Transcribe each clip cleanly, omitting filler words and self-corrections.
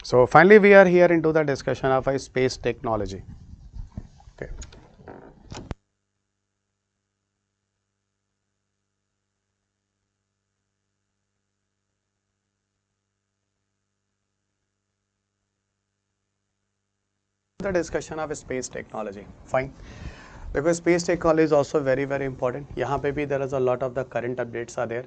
So finally we are here into the discussion of a space technology. Okay. The discussion of space technology. Fine. Because space technology is also very important. यहाँ पे भी there is a lot of the current updates are there.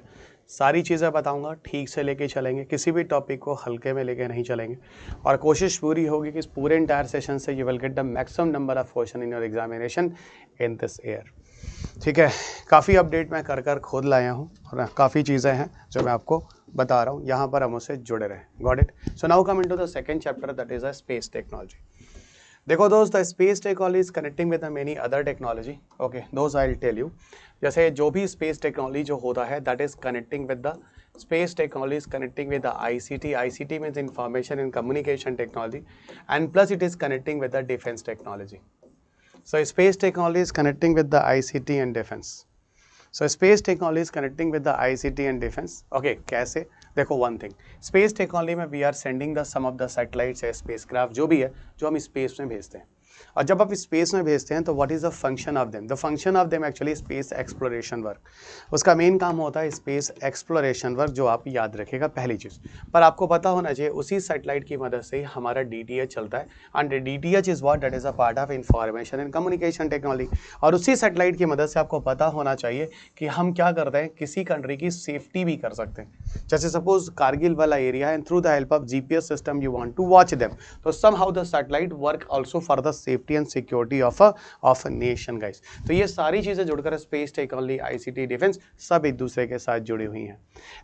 सारी चीज़ें बताऊंगा, ठीक से लेके चलेंगे, किसी भी टॉपिक को हल्के में लेके नहीं चलेंगे और कोशिश पूरी होगी कि इस पूरे इंटायर सेशन से you will get the maximum number of question in your examination in this year. ठीक है, काफ़ी अपडेट मैं कर खुद लाया हूँ और काफ़ी चीज़ें हैं जो मैं आपको बता रहा हूँ. यहाँ पर हम उससे जुड़े रहें. Got it. So now come into the second chapter, that is a space technology. देखो दोस्त, the space technology is connecting with many other technology. Okay, दोस्त आई विल टेल यू. जैसे जो भी स्पेस टेक्नोलॉजी जो होता है that is connecting with the space technology is connecting with the ICT. ICT means information and communication technology, and plus it is connecting with the defense technology. So space technology is connecting with the ICT and defense. So space technology is connecting with the ICT and defense. Okay, कैसे? देखो one thing, space technology में we are sending the some of the satellites या spacecraft जो भी है जो हम space में भेजते हैं. और जब आप स्पेस में भेजते हैं तो what is the function of them? The function of them actually space exploration work. उसका मेन काम होता है स्पेस एक्सप्लोरेशन वर्क, जो आप याद रखिएगा पहली चीज़. पर आपको पता होना चाहिए उसी सैटेलाइट की मदद से हमारा DTH चलता है. And DTH is what? That is a part of information and communication technology. और उसी सैटेलाइट की मदद से आपको पता होना चाहिए कि हम क्या करते हैं, किसी कंट्री की सेफ्टी भी कर सकते हैं. जैसे सपोज कारगिल वाला एरिया है, through the help of GPS system you want to watch them, तो somehow the satellite work also for the safety and security of a nation guys. तो ये सारी चीजें जुड़कर स्पेस टेक्नोलॉजी, ICT, डिफेंस सब एक दूसरे के साथ जुड़ी हुई हैं.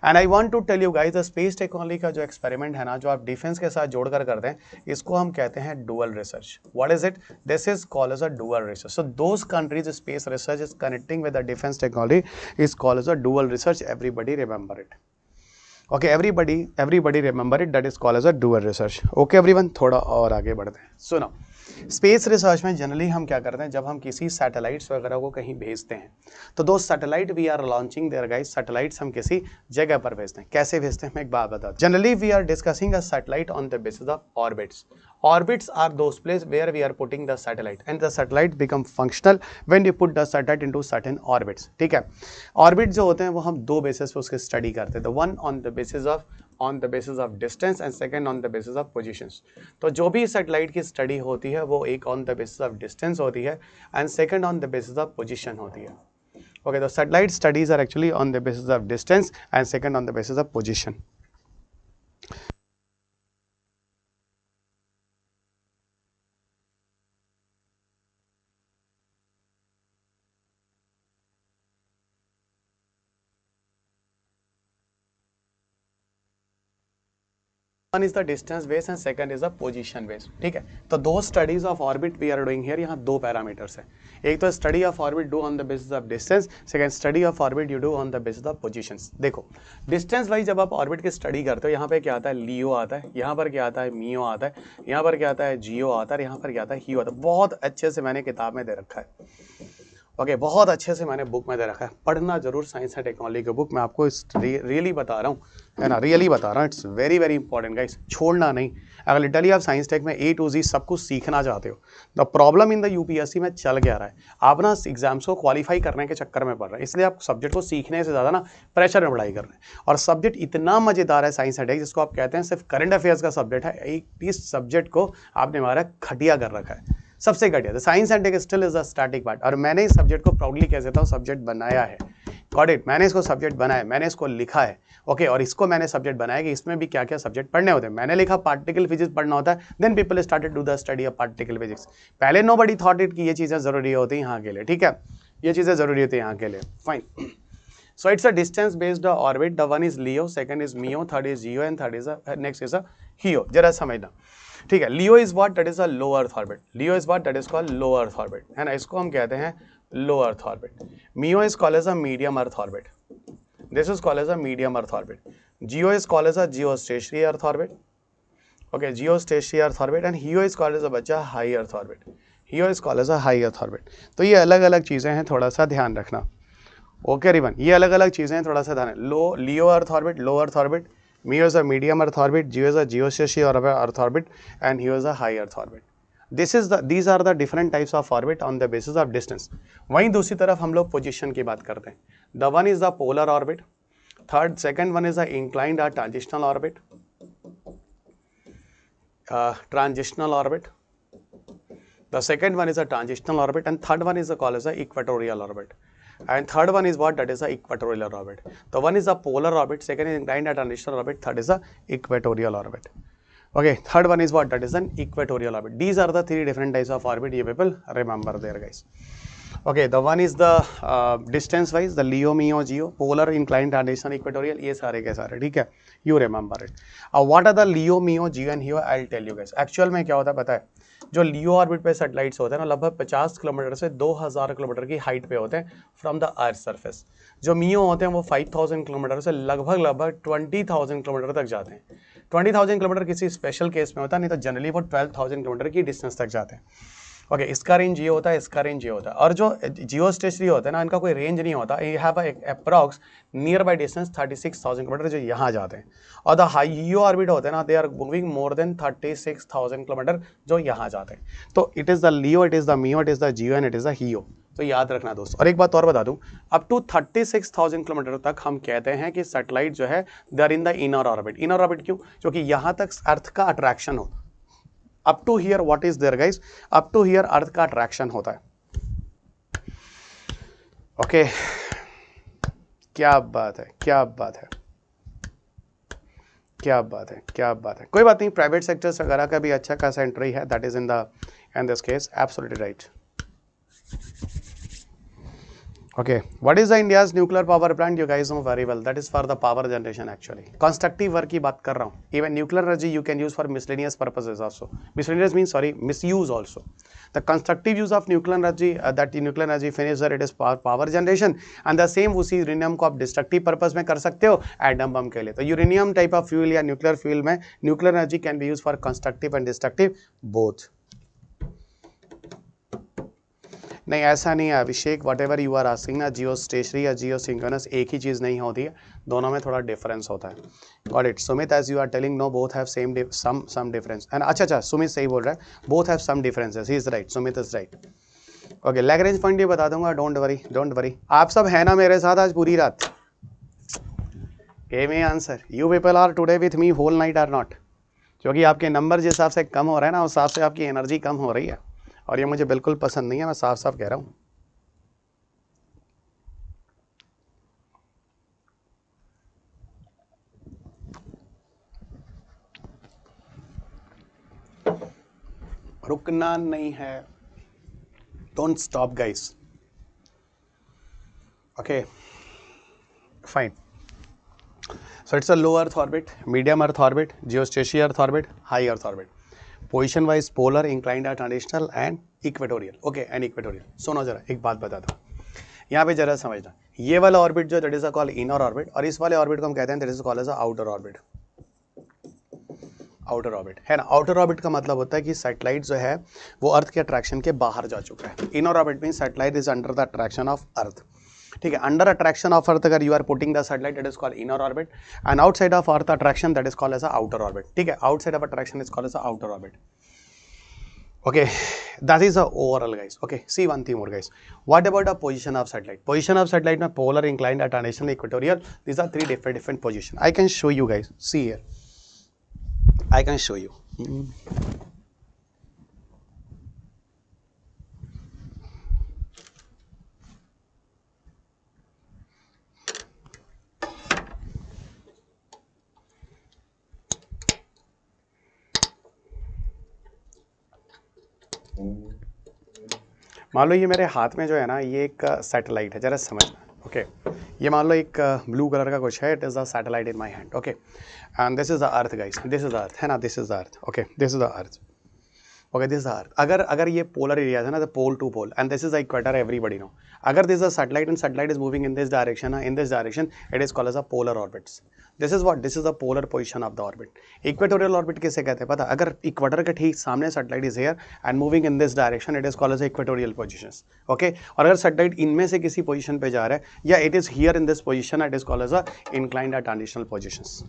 And I want to tell you guys, the space technology का जो एक्सपेरिमेंट है ना, जो आप डिफेंस के साथ जोड़कर करते हैं, इसको हम कहते हैं dual research. What is it? This is called as a dual research. So those countries space research is connecting with the defence technology is called as a dual research. Everybody remember it. Okay, everybody remember it, that is called as a dual research. Okay everyone, थोड़ा और आगे बढ़ते हैं. सुनो, space research में generally हम क्या करते हैं, जब हम किसी सैटेलाइट्स वगैरह को कहीं भेजते हैं तो दो satellite we are launching there guys, satellites हम किसी जगह पर भेजते हैं. कैसे भेजते हैं मैं एक बात बताता हूं. Generally we are discussing a satellite on the basis of orbits. Orbits are those places where we are putting the satellite, and the satellite become functional when you put the satellite into certain orbits. ठीक है, orbit जो होते हैं वो हम दो basis पे उसके स्टडी करते हैं. The one on the basis of distance and second on the basis of positions. तो जो भी सैटेलाइट की स्टडी होती है वो एक on the basis of distance होती है and second on the basis of position होती है. ओके, तो satellite studies are actually on the basis of distance and second on the basis of position. One is the distance based and second is the position based. ठीक है, तो दो studies of orbit we are doing here. यहाँ दो parameters हैं. एक तो study of orbit do on the basis of distance, second study of orbit you do on the basis of positions. देखो, डिस्टेंस वाइज जब आप ऑर्बिट की study करते हो, यहाँ पे क्या आता है, लियो आता है, यहाँ पर क्या आता है, मियो आता है, यहाँ पर क्या आता है, जियो आता है, यहाँ पर क्या आता है, हियो आता है. बहुत अच्छे से मैंने किताब में दे रखा है. ओके, बहुत अच्छे से मैंने बुक में दे रखा है, पढ़ना जरूर. साइंस एंड टेक्नोलॉजी की बुक मैं आपको रियली बता रहा हूँ, है ना, रियली बता रहा हूँ. इट्स वेरी इंपॉर्टेंट गाइस, छोड़ना नहीं. अगर लिटरली आप साइंस टेक में A to Z सब कुछ सीखना चाहते हो, the problem in the UPSC में चल गया रहा है, आप ना एग्जाम्स को क्वालिफाई करने के चक्कर में पड़ रहे हैं, इसलिए आप सब्जेक्ट को सीखने से ज़्यादा ना प्रेशर में पढ़ाई कर रहे हैं. और सब्जेक्ट इतना मज़ेदार है साइंस एंड टेक, जिसको आप कहते हैं सिर्फ करंट अफेयर्स का सब्जेक्ट है. एक इस सब्जेक्ट को आपने हमारा खटिया कर रखा है, सबसे घटिया. Science and tech still is a static part, और मैंने इस सब्जेक्ट को प्राउडली कह सकता हूँ सब्जेक्ट बनाया है. Got it. मैंने इसको सब्जेक्ट बनाया, मैंने इसको लिखा है. ओके, और इसको मैंने सब्जेक्ट बनाया कि इसमें भी क्या क्या सब्जेक्ट पढ़ने होते हैं. मैंने लिखा पार्टिकल फिजिक्स पढ़ना होता है, then people started to the study of particle physics. पहले नोबडी थॉट इट कि ये चीज़ें जरूरी होती हैं यहाँ के लिए. ठीक है, ये चीज़ें जरूरी होती हैं यहाँ के लिए. Fine. So it's a distance based orbit. The one is Leo, second is Mio, third is Geo, and third is next is a Hio. जरा समझना. ठीक है, Leo is what? That is a low Earth orbit. Leo is what? That is called low Earth orbit. है ना, इसको हम कहते हैं low Earth orbit. Mio is called as a medium Earth orbit. This is called as a medium Earth orbit. Geo is called as a geostationary Earth orbit. Okay, geostationary Earth orbit, and Hio is called as a बच्चा high Earth orbit. Hio is called as a high Earth orbit. तो ये अलग अलग चीज़ें हैं, थोड़ा सा ध्यान रखना. ओके रिवन, ये अलग अलग चीज़ें हैं, थोड़ा सा ध्यान है. Low LEO earth orbit, low earth orbit, MEO is a medium earth orbit, GEO is a geostationary earth orbit, and HEO is a high earth orbit. These are the different types of orbit on the basis of distance. वहीं दूसरी तरफ हम लोग position की बात करते हैं. The one is the polar orbit. Second one is the inclined or transitional orbit. Transitional orbit. The second one is a transitional orbit, and third one is called as the equatorial orbit. And third one is what? That is the equatorial orbit. The one is the polar orbit, second is inclined or transitional orbit, third is the equatorial orbit. Okay, third one is what? That is an equatorial orbit. These are the three different types of orbit. You people remember there, guys. Okay, the one is the distance wise, the LEO, MEO, GEO, polar, inclined, transitional, equatorial. ये सारे के सारे, ठीक है? You remember it. What are the LEO, MEO, GEO and HEO? I'll tell you guys. Actual में क्या होता है पता है? जो लियो ऑर्बिट पे सैटेलाइट्स होते हैं ना, लगभग 50 किलोमीटर से 2000 किलोमीटर की हाइट पे होते हैं फ्रॉम द अर्थ सरफेस. जो मियो होते हैं वो 5000 किलोमीटर से लगभग 20,000 किलोमीटर तक जाते हैं. 20,000 किलोमीटर किसी स्पेशल केस में होता है, नहीं तो जनरली वो 12,000 किलोमीटर की डिस्टेंस तक जाते हैं. ओके, इसका रेंज ये होता है, इसका रेंज ये होता है. और जो जियो स्टेशनरी होता है ना, इनका कोई रेंज नहीं होता. ये have approx near by distance 36,000 kilometre जो यहाँ जाते हैं. और द हाईओ ऑर्बिट होते हैं ना, they are moving more than 36,000 kilometre जो यहाँ जाते हैं. तो it is the LEO, it is the MEO, it is the GEO and it is the HEO. तो याद रखना दोस्तों. और एक बात और बता दूं, अप टू 36,000 किलोमीटर तक हम कहते हैं कि सैटेलाइट जो है they are in the inner orbit. Inner orbit क्यों? क्योंकि यहाँ तक अर्थ का अट्रैक्शन हो. Up to here what is there guys? Up to here earth का अट्रैक्शन होता है. ओके, क्या बात है, क्या बात है, क्या बात है, क्या बात है. कोई बात नहीं, प्राइवेट सेक्टर्स वगैरह का भी अच्छा खासा एंट्री है. That is in this case absolutely right. Okay, what is the India's nuclear power plant? You guys know very well. That is for the power generation actually. Constructive work की बात कर रहा हूँ. Even nuclear energy you can use for miscellaneous purposes also. Miscellaneous means sorry, misuse also. The constructive use of nuclear energy, that the nuclear energy finisher, it is power generation. And the same उसी uranium को आप destructive purpose में कर सकते हो atom bomb के लिए. तो यूरेनियम टाइप ऑफ फ्यूल या न्यूक्लियर फ्यूल में nuclear energy can be use for constructive and destructive both. नहीं, ऐसा नहीं है Abhishek. Whatever you are asking ना, जियो स्टेशनरी या जियो सिंक्रोनस एक ही चीज़ नहीं होती है, दोनों में थोड़ा डिफरेंस होता है. Got it. Sumit, as you are telling, no both have some difference. And अच्छा, सुमित सही बोल रहा है, both have some differences. He is right, Sumit is right. Okay, Lagrange point ये बता दूंगा. Don't worry, don't worry. आप सब है ना मेरे साथ आज पूरी रात? Give me answer. You people are today with me whole night are not? क्योंकि आपके नंबर जिस हिसाब से कम हो रहे हैं ना, उस हिसाब से आपकी एनर्जी कम हो रही है, और ये मुझे बिल्कुल पसंद नहीं है. मैं साफ साफ कह रहा हूँ. रुकना नहीं है. Don't stop guys. Okay, fine. So it's a low earth orbit, medium earth orbit, geostationary earth orbit, high earth orbit. Position wise polar, inclined, transitional and equatorial. Okay, and equatorial. सुनो जरा, एक बात बताता हूँ यहाँ पे जरा समझना. ये वाला ऑर्बिट जो that is called inner orbit, और इस वाले ऑर्बिट को हम कहते हैं that is called as outer orbit. Outer orbit है ना. आउटर ऑर्बिट का मतलब होता है कि सैटेलाइट जो है वो अर्थ के अट्रैक्शन के बाहर जा चुका है. Inner orbit mean satellite is under the attraction of earth. ठीक है, अंडर अट्रैक्शन ऑफ अर्थ अगर you are putting the satellite, that is called inner orbit. And outside of earth attraction, that is called as outer orbit. ठीक है, outside of attraction is called as outer orbit. Okay, that is the overall guys. Okay, see one thing more guys. What about the position of satellite? Position of satellite में polar, inclined, transitional, equatorial. These are three different positions. I can show you guys. See here. I can show you. मान लो ये मेरे हाथ में जो है ना, ये एक सैटेलाइट है. जरा समझना. ओके, ये मान लो एक ब्लू कलर का कुछ है. It is the satellite in my hand. Okay, and this is the earth guys. This is the earth है ना, this is the earth. Okay, this is the earth. Okay, this is the earth. अगर ये polar area है ना, the pole to pole, and this is the equator, everybody know. अगर this is the satellite and satellite is moving in this direction, it is called as a polar orbits. This is what, this is the polar position of the orbit. Equatorial orbit किसे कहते हैं पता? अगर equator के ठीक सामने satellite is here and moving in this direction, it is called as equatorial positions. Okay, और अगर सैटेलाइट इनमें से किसी पोजीशन पे जा रहा है, या it is here in this position, it is called as a inclined और transitional positions.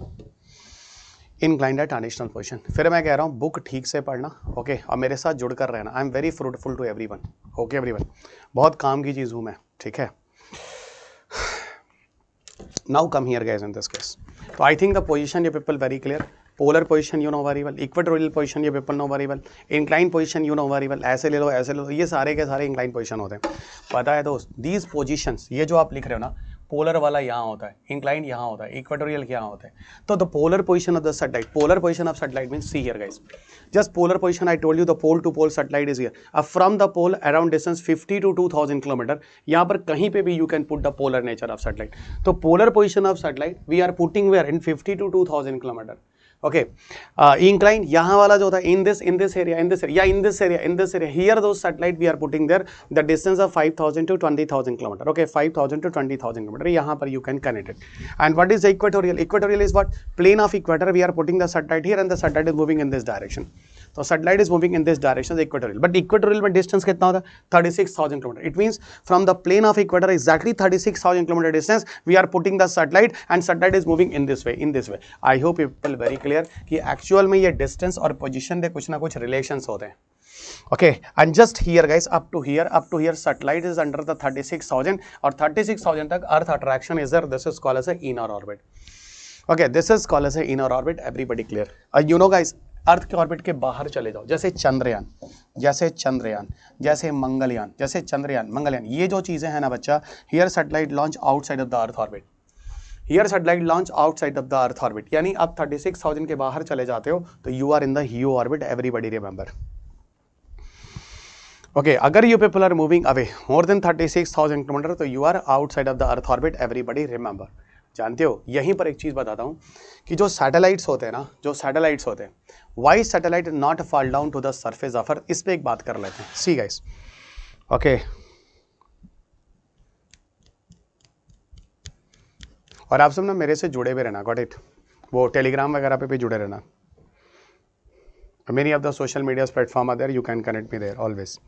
Inclined at transitional position. फिर मैं कह रहा हूँ बुक ठीक से पढ़ना, ओके, और मेरे साथ जुड़ कर रहना। I am very fruitful to everyone, okay everyone, बहुत काम की चीज़ हूँ मैं, ठीक है। Now come here guys in this case, तो I think the position you people very clear. Polar position you know very well, equatorial position you people know very well, incline position you know very well, ऐसे ले लो ऐसे ले लो, ये सारे के सारे incline position होते हैं, पता है दोस्त। दीज पोजीशंस, ये जो आप लिख रहे हो ना, पोलर वाला यहाँ होता है, इंक्लाइन यहाँ होता है, इक्वेटोरियल यहाँ होता है। तो the polar position of the satellite, polar position of satellite means C here guys, just polar position I told you the pole to pole satellite is here. From the pole around distance 50 to 2000 kilometre, यहाँ पर कहीं पे भी you can put the polar nature of satellite. तो polar position of satellite we are putting where in 50 to 2000 kilometre, okay. Incline यहाँ वाला जो होता है इन दिस एरिया या इन दिस एरिया हियर दो satellite we are putting there the distance of 5000 to 20000 kilometre, okay, 5000 to 20000 kilometre, यहाँ पर you can connect it. And what is equatorial? Equatorial is what? Plane of equator, we are putting the satellite here and the satellite is moving in this direction. तो satellite is moving in this direction equatorial, but equatorial में distance कितना होता है? 36000 kilometre. It means from the plane of equator exactly 36000 kilometre distance we are putting the satellite and satellite is moving in this way. I hope people very clear कि actual में ये distance और position के कुछ ना कुछ relations होते हैं, okay. And just here guys up to here satellite is under the 36000 और 36000 तक earth attraction is there, this is called as inner orbit, okay, this is called as inner orbit. Everybody clear? You know guys, earth के orbit के बाहर चले जाओ, जैसे चंद्रयान, जैसे मंगलयान, जैसे चंद्रयान मंगलयान, ये जो चीजें हैं ना बच्चा, here satellite launch outside of the earth orbit, here satellite launch outside of the earth orbit, यानी आप 36000 के बाहर चले जाते हो तो you are in the HEO orbit, everybody remember, okay. अगर you people are moving away more than 36000 kilometer तो you are outside of the earth orbit, everybody remember. जानते हो, यहीं पर एक चीज बताता हूं कि जो सैटेलाइट्स होते हैं ना, why satellite not fall down to the surface of earth, इस पे एक बात कर लेते हैं। सी गाइस, ओके, और आप सब ना मेरे से जुड़े हुए रहना, गॉट इट, वो टेलीग्राम वगैरह पे भी जुड़े रहना, many of the social media platform are there, you can connect me there always,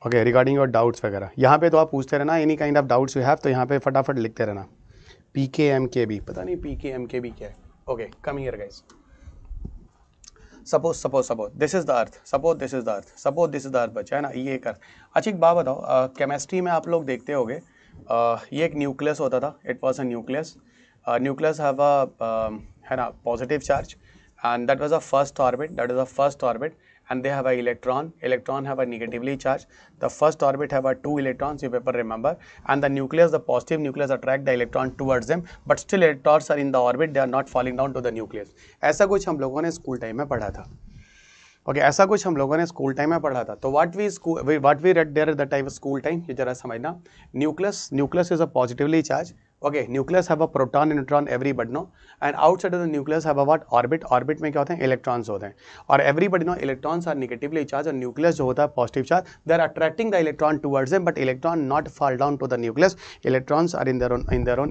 okay, regarding your doubts वगैरह। यहाँ पे तो आप पूछते रहना, any kind of doubts you have, तो यहाँ पे फटाफट लिखते रहना। PKMKB, पता नहीं PKMKB क्या है, okay, come here guys. Suppose this is the earth, suppose this is the earth बच्चा है ना, ये एक अर्थ। अच्छा एक बात बताओ, केमिस्ट्री में आप लोग देखते होगे, ये एक न्यूक्लियस होता था, it was a nucleus have a है ना positive charge and that was a first orbit and they have a electron have a negatively charged, the first orbit have a 2 electrons, you people remember, and the nucleus, the positive nucleus attract the electron towards them, but still electrons are in the orbit, they are not falling down to the nucleus। ऐसा कुछ हम लोगों ने school time में पढ़ा था, okay, ऐसा कुछ हम लोगों ने स्कूल टाइम में पढ़ा था। तो what we read there that time school time, ये जरा समझना, nucleus is a positively charge, okay, nucleus have a proton and neutron, everybody know, and outside of the nucleus have a what? Orbit में क्या होते हैं? Electrons होते हैं, और everybody know electrons are negatively charge, और न्यूक्लियस जो होता है positive charge, they are attracting the electron towards them, but electron not fall down to the nucleus, electrons are in their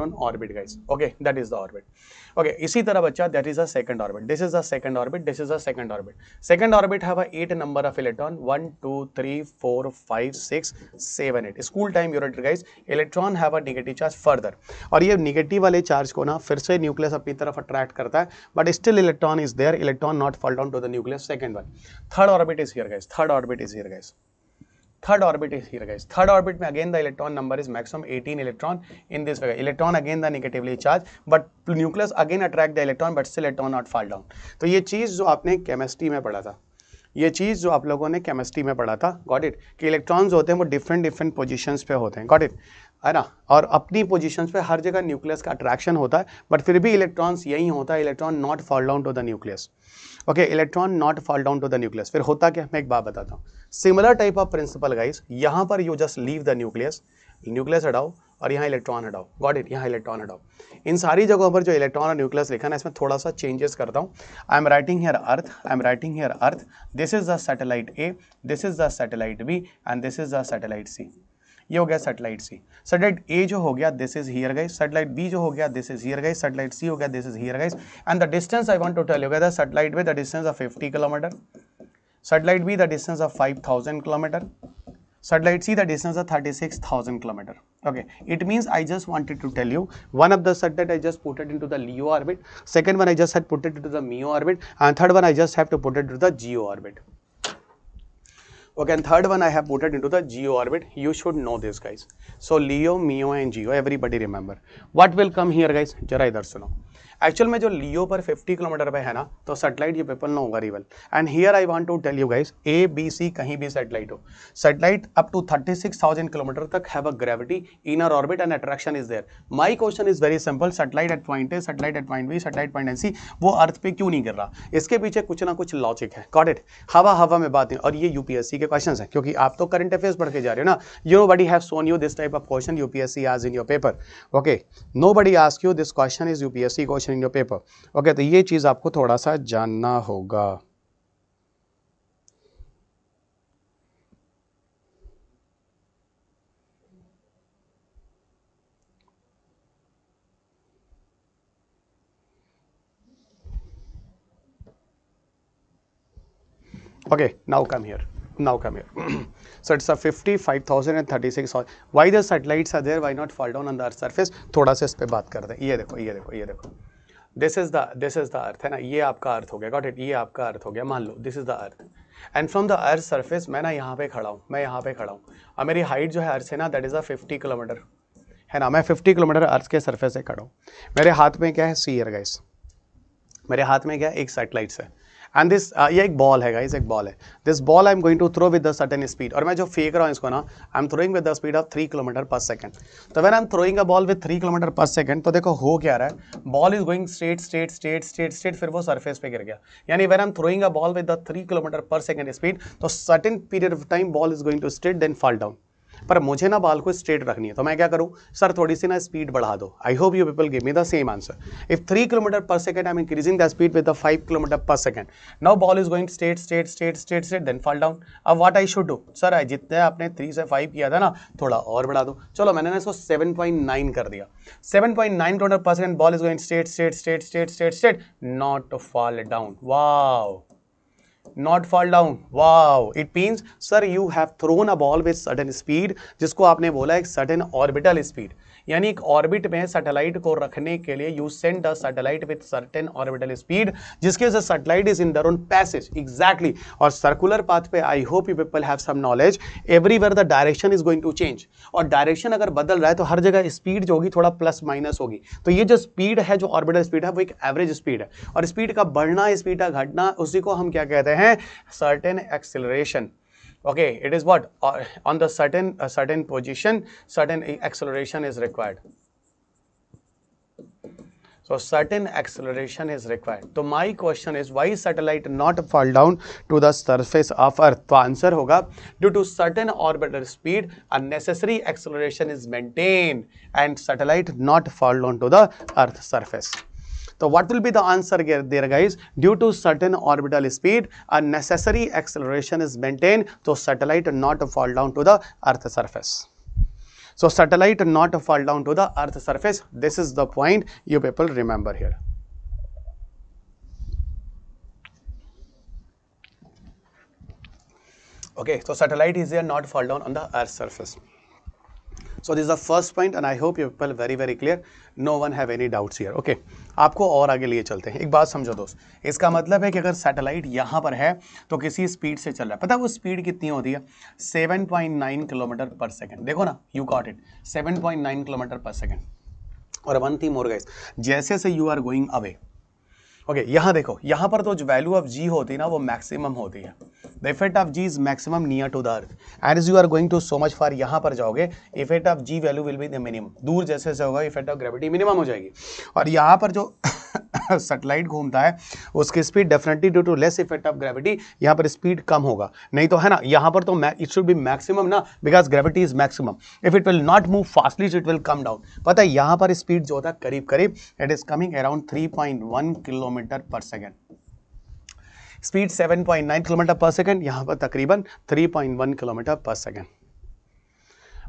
own orbit guys, okay, that is the orbit, okay। इसी तरह बच्चा, that is the second orbit, this is the second orbit have a 8 number of electron, 1 2 3 4 5 6 7 8, school time you read guys, electron have a negative charge further, और ये negative वाले charge को ना फिर से न्यूक्लियस अपनी तरफ अट्रैक्ट करता है, but still electron is there, electron not fall down to the nucleus. Second one, third orbit is here guys, third orbit में again the electron number is maximum 18 electron in this way, electron again the negatively charge, but nucleus again attract the electron, but still electron not fall down. तो ये चीज जो आपने chemistry में पढ़ा था, got it, कि इलेक्ट्रॉन्स होते हैं वो डिफरेंट पोजीशंस पे होते हैं, गॉट इट, है ना, और अपनी पोजीशंस पे हर जगह न्यूक्लियस का अट्रैक्शन होता है, बट फिर भी इलेक्ट्रॉन्स यही होता है, electron not fall down to the nucleus, okay, electron not fall down to the nucleus. फिर होता क्या, मैं एक बात बताता हूँ, similar type of principle guys, यहाँ पर you just leave the nucleus हटाओ और यहाँ इलेक्ट्रॉन हटाओ, गॉट इट, यहाँ इलेक्ट्रॉन हटाओ, इन सारी जगहों पर जो इलेक्ट्रॉन और न्यूक्लियस लिखा है ना, इसमें थोड़ा सा चेंजेस करता हूँ। I am writing here earth, this is the satellite A, this is the satellite B and this is the satellite C, ये हो गया सैटेलाइट सी। सैटेलाइट ए जो हो गया, this is here guys, satellite B जो हो गया, this is here guys, satellite C हो गया, this is here guys, and the distance I want to tell you guys, satellite with the distance of 50 kilometer, satellite B the distance of 5000 kilometer, Satellite, see the distance of 36,000 kilometer. Okay, it means I just wanted to tell you one of the satellite I just put it into the LEO orbit, second one I just had put it into the MEO orbit, and third one I just have to put it into the GEO orbit. Okay, and third one I have put it into the GEO orbit. You should know this, guys. So LEO, MEO and GEO, everybody remember. What will come here, guys? जरा इधर सुनो. Actual में जो लियो पर 50 kilometre पे है ना, तो सैटेलाइट ये people know very well. And here I want to tell you guys, A B C कहीं भी सैटेलाइट हो, सैटेलाइट अप टू 36,000 किलोमीटर तक have a gravity, inner orbit and attraction is there. My question is very simple, satellite at point A, satellite at point B, satellite point C, वो earth पे क्यों नहीं गिर रहा? इसके पीछे कुछ ना कुछ लॉजिक है. Got it? हवा हवा में बात नहीं. और ये यूपीएससी के क्वेश्चन है, क्योंकि आप तो करंट अफेयर्स पढ़ के जा रहे हो ना. Nobody have shown you this type of question UPSC आज in your paper. Okay, nobody ask you this question is UPSC question in your paper. Okay, तो ये चीज आपको थोड़ा सा जानना होगा. Okay, now come here. So it's a 55,000 and 36,000. Why the satellites are there? Why not fall down on the Earth's surface? थोड़ा सा इस पे बात करते हैं. ये देखो. This is the Earth है ना. ये आपका अर्थ हो गया. Got it? ये आपका अर्थ हो गया. मान लो this is the Earth. And from the Earth's surface, मैं ना यहाँ पे खड़ा हूँ. और मेरी हाइट जो है अर्थ से ना, that is a 50 किलोमीटर है ना. मैं 50 किलोमीटर अर्थ के सरफेस से खड़ा हूँ. मेरे हाथ में क्या है? सी ईयर गाइस. मेरे हाथ में क्या है? एक सैटेलाइट है. एंड दिस ये एक बॉल है गाइस, एक बॉल है. This ball I am going to throw with the certain speed. और मैं जो फेंक रहा हूँ इसको ना, I am throwing with the speed of 3 kilometre per second. तो when I am throwing a ball with 3 kilometre per second, तो देखो हो क्या रहा है, बॉल इज गोइंग स्ट्रेट, फिर वो सरफेस पे गिर गया. यानी when I am throwing a ball with the 3 kilometre per second speed, तो certain period of time ball is going to straight then fall down. पर मुझे ना बॉल को स्ट्रेट रखनी है, तो मैं क्या करूं? सर थोड़ी सी ना स्पीड बढ़ा दो. I hope you people give me the same answer. If 3 kilometre per second I am increasing the speed with the 5 kilometer per second, now ball is going straight then fall down. अब what I should do? Sir जितने आपने 3 से 5 किया था ना, थोड़ा और बढ़ा दो. चलो मैंने ना इसको 7.9 कर दिया. 7.9 kilometre per second, ball is going straight, not to fall down. Wow, not fall down. Wow, it means sir you have thrown a ball with certain speed, जिसको आपने बोला एक certain orbital speed. यानी एक ऑर्बिट में satellite को रखने के लिए you send the satellite with certain orbital speed, जिसके वजह से satellite is in their own passage. Exactly. और सर्कुलर पाथ पे I hope you people have some knowledge, everywhere the direction is going to change. और direction अगर बदल रहा है तो हर जगह स्पीड जो होगी थोड़ा प्लस माइनस होगी. तो ये जो स्पीड है, जो ऑर्बिटल स्पीड है, वो एक एवरेज स्पीड है. और स्पीड का बढ़ना, स्पीड का घटना, उसी को हम क्या कहते हैं? Certain acceleration. Okay, it is what on the certain position, certain acceleration is required. So certain acceleration is required. So my question is, why satellite not fall down to the surface of Earth? तो answer होगा due to certain orbital speed, a necessary acceleration is maintained and satellite not fall down to the Earth surface. So what will be the answer there guys? Due to certain orbital speed, a necessary acceleration is maintained, so satellite not fall down to the Earth surface. So satellite not fall down to the Earth surface. This is the point you people remember here. Okay, so satellite is there not fall down on the Earth surface. So this is the first point and I hope you people very clear. No one have any doubts here. Okay, आपको और आगे लिए चलते हैं. एक बात समझो दोस्त, इसका मतलब है कि अगर सैटेलाइट यहाँ पर है तो किसी स्पीड से चल रहा है. पता है वो स्पीड कितनी होती है? 7.9 किलोमीटर पर सेकंड. देखो ना, you got it, 7.9 kilometre per second. और वन थिंग मोर गाइस, जैसे से you are going away, okay, यहाँ देखो, यहाँ पर तो जो वैल्यू ऑफ जी होती है ना, वो मैक्सिमम होती है. The effect of G is maximum near to the earth. As you are going to so much far, यहाँ पर जाओगे, effect of G value will be the minimum. दूर जैसे से होगा, इफेक्ट ऑफ ग्रेविटी मिनिमम हो जाएगी. और यहाँ पर जो सैटेलाइट घूमता है उसकी speed definitely due to less effect of gravity यहाँ पर स्पीड कम होगा. नहीं तो है ना, यहाँ पर तो इट शुड बी मैक्सिमम ना, because gravity is maximum. If it will not move fastly, it will come down. पता है यहाँ पर स्पीड जो होता है करीब it is coming around 3.1 kilometre per second. Speed 7.9 kilometre per second, यहाँ पर तकरीबन 3.1 kilometre per second.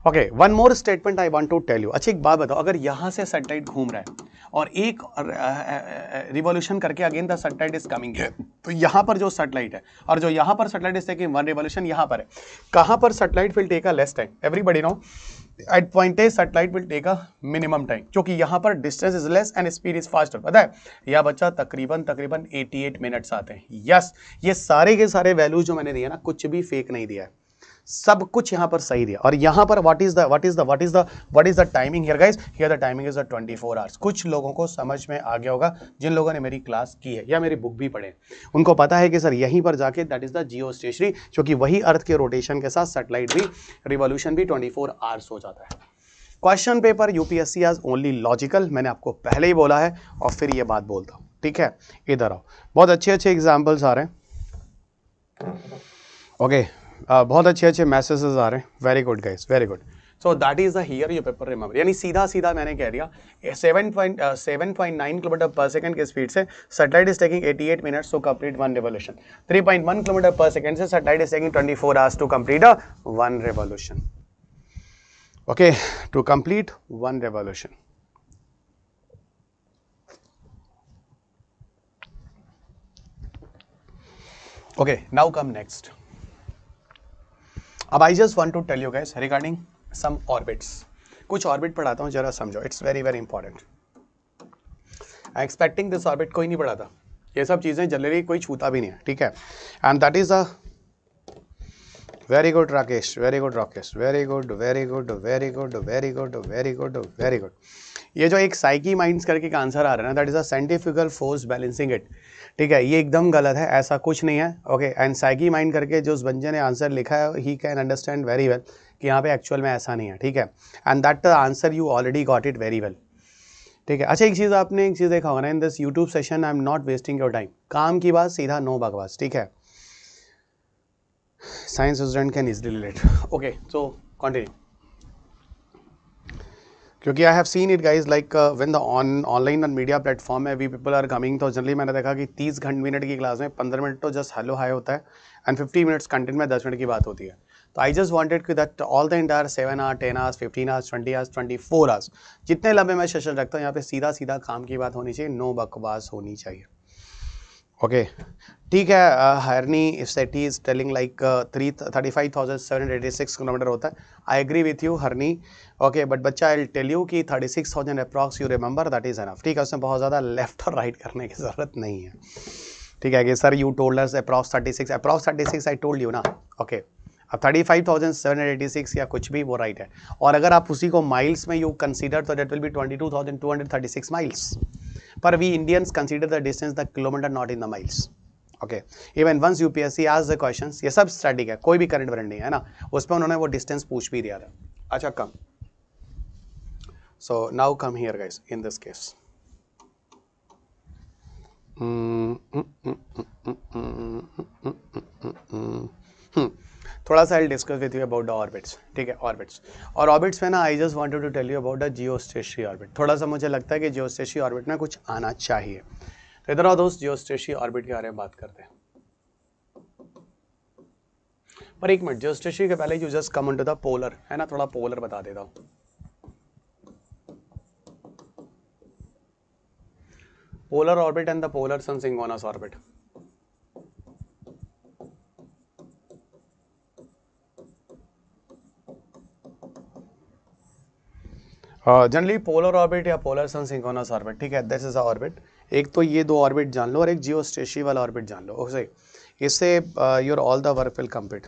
Okay, one more statement I want to tell you. अच्छा एक बात बताओ, अगर यहाँ से सैटेलाइट घूम रहा है और एक रिवॉल्यूशन करके again the satellite is coming है, तो यहाँ पर जो सैटेलाइट है और जो यहाँ पर satellite is taking one revolution यहाँ पर है, कहाँ पर satellite will take a less time? Everybody know at point A satellite will take a minimum time, क्योंकि यहाँ पर distance is less and speed is faster. पता है यह बच्चा तकरीबन 88 मिनट्स आते हैं। यस, ये सारे के सारे वैल्यूज जो मैंने दिए ना, कुछ भी फेक नहीं दिया है, सब कुछ यहां पर सही दिया। और यहां पर what is the timing here guys? Here the timing is the 24 hours. कुछ लोगों को समझ में आ गया होगा, जिन लोगों ने मेरी क्लास की है या मेरी बुक भी पढ़े, उनको पता है कि सर यहीं पर जाके दैट इज द जियोस्टेशनरी, क्योंकि वही अर्थ के रोटेशन के साथ सैटेलाइट भी रिवॉल्यूशन भी 24 आवर्स हो जाता है। क्वेश्चन पेपर यूपीएससी आज ओनली लॉजिकल, मैंने आपको पहले ही बोला है और फिर ये बात बोलता हूं, ठीक है? इधर आओ, बहुत अच्छे अच्छे एग्जाम्पल्स आ रहे हैं। ओके, बहुत अच्छे अच्छे मैसेजेस आ रहे हैं। Very good guys, very good. So that is the here your paper remember, यानी सीधा सीधा मैंने कह दिया 7.9 किलोमीटर पर सेकंड की स्पीड से satellite is taking 88 minutes to complete one revolution. 3.1 kilometre per second से satellite is taking 24 hours to complete a one revolution. Okay, to complete one revolution. Okay, now come next. अब I just want to tell you guys regarding some orbits. कुछ orbit पढ़ाता हूं, जरा समझो, it's very very important. I expecting this orbit कोई नहीं पढ़ाता, ये सब चीजें जनरली कोई छूता भी नहीं है, ठीक है? And that is a very good Rakesh, very good Rakesh, very good very good very good very good very good very good. ये जो एक साइकी माइंड्स करके एक आंसर आ रहा है ना, that is a scientifical force balancing it, ठीक है? ये एकदम गलत है, ऐसा कुछ नहीं है। ओके, एंड साइकी माइंड करके जो उस बंजे ने आंसर लिखा है, he can understand very well कि यहाँ पे एक्चुअल में ऐसा नहीं है, ठीक है? And that answer you already got it very well, ठीक है? अच्छा एक चीज़ आपने एक चीज़ देखा होगा ना, in this YouTube session I am not wasting your time, काम की बात सीधा, नो बकवास, ठीक है? Science student can easily relate. Okay, so continue, क्योंकि I have seen it guys like when the online और मीडिया प्लेटफॉर्म में वी पीपल आर कमिंग, तो जनरली मैंने देखा कि 30 मिनट की क्लास में 15 मिनट तो जस्ट हेलो हाई होता है एंड 50 मिनट्स कंटेंट में 10 मिनट की बात होती है। तो आई जस्ट वांटेड कि that all the entire 7 hours 10 hours 15 hours 20 hours 24 hours जितने लंबे मैं सेशन रखता हूँ, यहाँ पे सीधा सीधा काम की बात होनी चाहिए, नो बकवास होनी चाहिए। ओके, ठीक है। हरनी इफ सेटी इज टेलिंग लाइक 35,786 किलोमीटर होता है, आई एग्री विथ यू हरनी। ओके, बट बच्चा आई टेल यू कि 36,000 approx you remember, that is enough, ठीक है? उसमें बहुत ज़्यादा लेफ्ट और राइट करने की ज़रूरत नहीं है, ठीक है? कि sir you told us approx 36 I told you ना। ओके, अब 35,786 या कुछ भी वो राइट है, और अगर आप उसी को माइल्स में यू कंसीडर तो दैट विल बी 22,236 माइल्स, पर we Indians consider the distance the kilometre not in the miles. Okay, even once UPSC आज द क्वेश्चंस, ये सब स्टैटिक है, कोई भी करंट वरेंट नहीं है ना, उस पर उन्होंने वो डिस्टेंस पूछ भी दिया था। अच्छा come, so now come here guys in this case. थोड़ा सा I discuss with you about the orbits, ठीक है? ऑर्बिट्स, और ऑर्बिट्स में ना I just wanted to tell you about the geostationary orbit. थोड़ा सा मुझे लगता है कि जियोस्टेशनरी ऑर्बिट में कुछ आना चाहिए, तो इधर आओ दोस्त, जियोस्टेशनरी ऑर्बिट के बारे में बात करते हैं। पर एक मिनट, जियोस्टेशनरी के पहले you just come into the polar, है ना? थोड़ा पोलर बता देता हूँ। Polar orbit and the polar sun synchronous orbit. Generally polar orbit या पोलर सन सिंक्रोनस ऑर्बिट, ठीक है? This is a orbit. एक तो ये दो ऑर्बिट जान लो और एक जियोस्टेशनरी वाला ऑर्बिट जान लो, ओके? इससे your all the work will complete.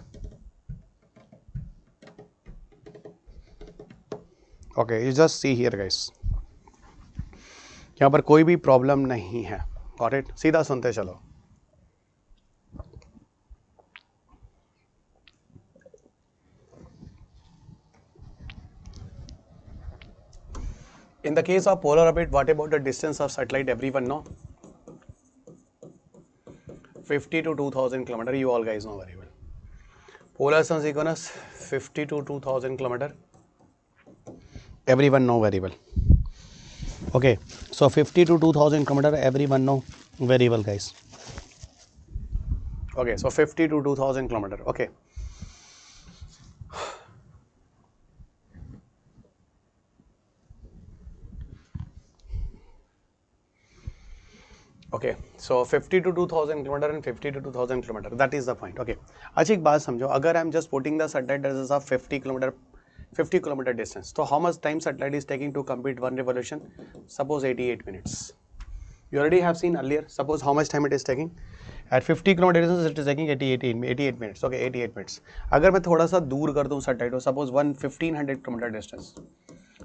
Okay, you just C here guys, यहाँ पर कोई भी प्रॉब्लम नहीं है, गॉट इट? सीधा सुनते चलो। In the case of polar orbit, what about the distance of satellite? Everyone know 50 to 2,000 kilometer. You all guys know very well. Polar sun synchronous 50 to 2,000 kilometer. Everyone know very well. Okay, so 50 to 2,000 kilometer. Everyone know very well, guys. Okay, so 50 to 2,000 kilometer. Okay. Okay, so 50 to 2000 kilometer and 50 to 2000 kilometer, that is the point. Okay, अच्छा एक बात समझो, अगर I'm just putting the satellite as a 50 kilometer distance, so how much time satellite is taking to complete one revolution? Suppose 88 minutes. You already have seen earlier. Suppose how much time it is taking? At 50 kilometer distance, it is taking 88 minutes. Okay, 88 minutes. अगर मैं थोड़ा सा दूर कर दूँ satellite को, suppose 1500 kilometer distance.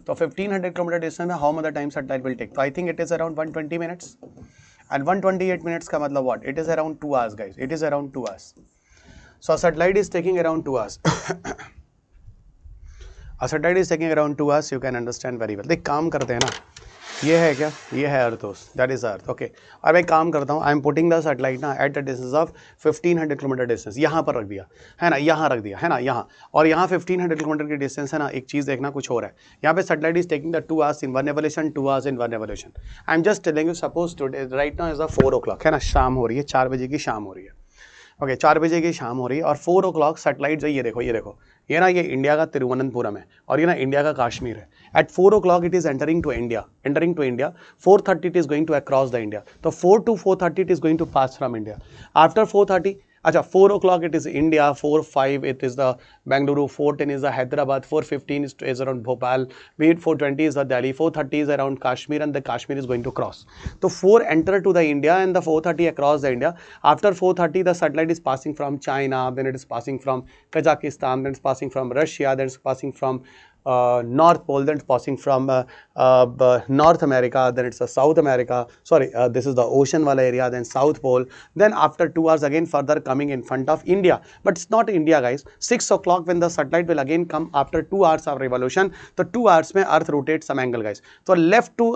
तो 1500 kilometer distance में how much time satellite will take? So I think it is around 120 minutes. And 128 minutes का मतलब what? It is around 2 hours, guys. It is around 2 hours. So a satellite is taking around 2 hours. A satellite is taking around 2 hours. You can understand very well. देख काम करते हैं ना, ये है क्या? ये है earth, that is earth. Okay, और मैं काम करता हूँ, I am putting the satellite ना at the distance of 1500 kilometer distance. यहाँ पर रख दिया है ना, यहाँ रख दिया है ना, यहाँ और यहाँ 1500 किलोमीटर की डिस्टेंस है ना. एक चीज़ देखना, कुछ हो रहा है यहाँ पे. Satellite is taking the 2 hours in one evolution, 2 hours in one evolution. I am just telling you, suppose today right now is the 4 o'clock है ना, शाम हो रही है, 4 बजे की शाम हो रही है. ओके, 4 बजे की शाम हो रही है और 4 o'clock सैटेलाइट जो ये देखो, ये ना, ये इंडिया का तिरुवनंतपुरम है और ये ना इंडिया का कश्मीर है. At 4 o'clock it is entering to India. 4:30 it is going to across the India. तो 4 to 4:30 it is going to pass from India. After 4:30, अच्छा 4 o'clock it is India, 4:05 it is the Bengaluru, 4:10 is the Hyderabad, 4:15 is around Bhopal, 4:20 is the Delhi, 4:30 is around Kashmir, and the Kashmir is going to cross. So 4 enter to the India and the 4:30 across the India. After 4:30 the satellite is passing from China, then it is passing from Kazakhstan, then it's passing from Russia, then it's passing from North Pole, then it's passing from North America, then it's South America, sorry, this is the ocean wala area, then South Pole. Then after 2 hours again further coming in front of India, but it's not India, guys. 6 o'clock when the satellite will again come after 2 hours of revolution. So 2 hours mein earth rotates some angle, guys. So left to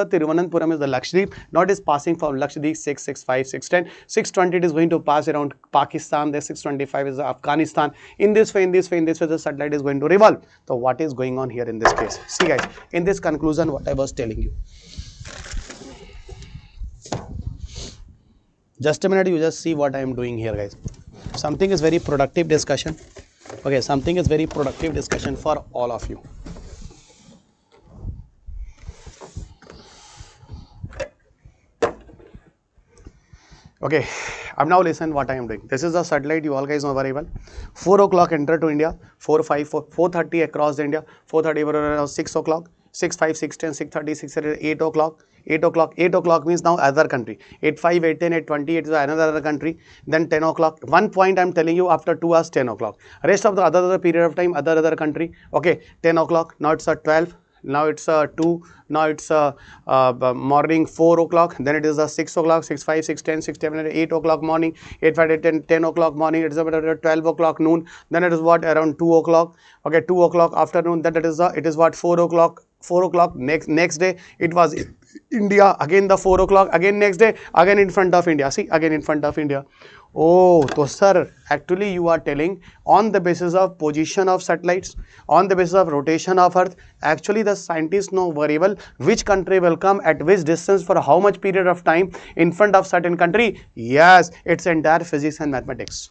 the Tiruvananthapuram is the Lakshadweep. Now it is passing from Lakshadweep 6:05, 6:10, 6:20 it is going to pass around Pakistan. Then 6:25 is Afghanistan. In this way the satellite is going to revolve. So what is going on here in this case? See, guys, in this conclusion what I was telling you, just a minute, you just see what I am doing here, guys. Something is very productive discussion. Okay, something is very productive discussion for all of you. Okay, now listen what I am doing. This is the satellite, you all guys know very well. 4 o'clock enter to India, 4:30 across the India, 4:30 around 6 o'clock, 6:05, 6:10, 6:30, 6:30, 8 o'clock. 8 o'clock means now other country. 8:05, 8:10, 8:20 it is another other country. Then 10 o'clock. One point I am telling you, after 2 hours 10 o'clock. Rest of the other period of time other country. Okay, 10 o'clock. Now it's 12. Now it's 2. Now it's morning 4 o'clock. Then it is 6 o'clock, 6:05, 6:10, 6:10, 8 o'clock morning, 8:05, 8:10, 10 o'clock morning. It is about 12 o'clock noon. Then it is what, around 2 o'clock. Okay, 2 o'clock afternoon. Then it is what, 4 o'clock. 4 o'clock next day it was India. Again the 4 o'clock. Again next day again in front of India. See, again in front of India. Oh, so sir, actually you are telling on the basis of position of satellites, on the basis of rotation of Earth, actually the scientists know very well which country will come at which distance for how much period of time in front of certain country. Yes, it's entire physics and mathematics.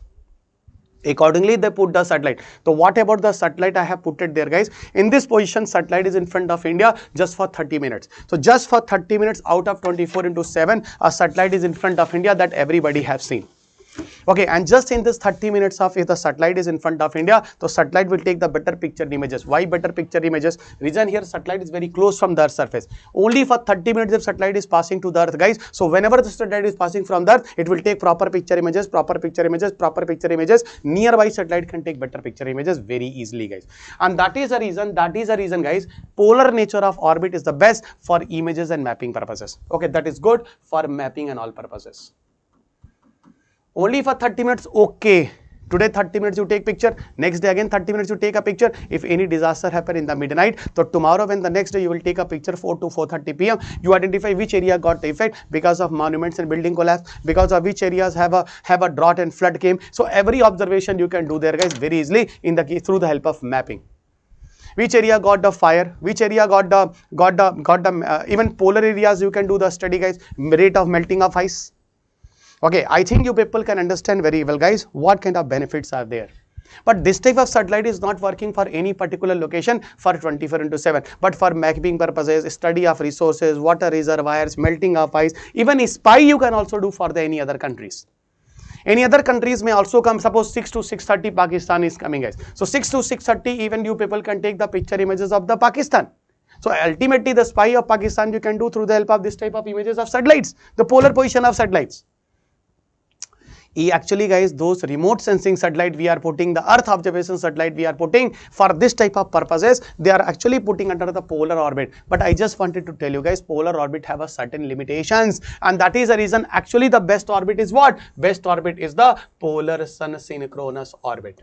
Accordingly they put the satellite. So what about the satellite? I have put it there, guys. In this position satellite is in front of India just for 30 minutes. So just for 30 minutes out of 24/7 a satellite is in front of India, that everybody have seen. Okay, and just in this 30 minutes of, if the satellite is in front of India, the satellite will take the better picture images. Why better picture images? Reason here, satellite is very close from the Earth's surface. Only for 30 minutes if satellite is passing to the Earth, guys. So whenever the satellite is passing from the Earth, it will take proper picture images, proper picture images, proper picture images. Nearby satellite can take better picture images very easily, guys. And that is the reason, guys, polar nature of orbit is the best for images and mapping purposes. Okay, that is good for mapping and all purposes. Only for 30 minutes, okay. Today 30 minutes you take picture, next day again 30 minutes you take a picture. If any disaster happen in the midnight, so tomorrow when the next day you will take a picture 4 to 4:30 p.m. You identify which area got the effect because of monuments and building collapse, because of which areas have a drought and flood came. So every observation you can do there, guys, very easily in the case through the help of mapping. Which area got the fire, which area got the even polar areas you can do the study, guys, rate of melting of ice. Okay, I think you people can understand very well, guys, what kind of benefits are there. But this type of satellite is not working for any particular location for 24/7, but for mapping purposes, study of resources, water reservoirs, melting of ice, even spy you can also do for the any other countries. Any other countries may also come. Suppose 6 to 6:30 Pakistan is coming, guys. So 6 to 6:30 even you people can take the picture images of the Pakistan. So ultimately the spy of Pakistan you can do through the help of this type of images of satellites, the polar position of satellites. Actually guys, those remote sensing satellite we are putting, the earth observation satellite we are putting for this type of purposes, they are actually putting under the polar orbit. But I just wanted to tell you guys, polar orbit have a certain limitations, and that is the reason actually the best orbit is what? Best orbit is the polar sun synchronous orbit.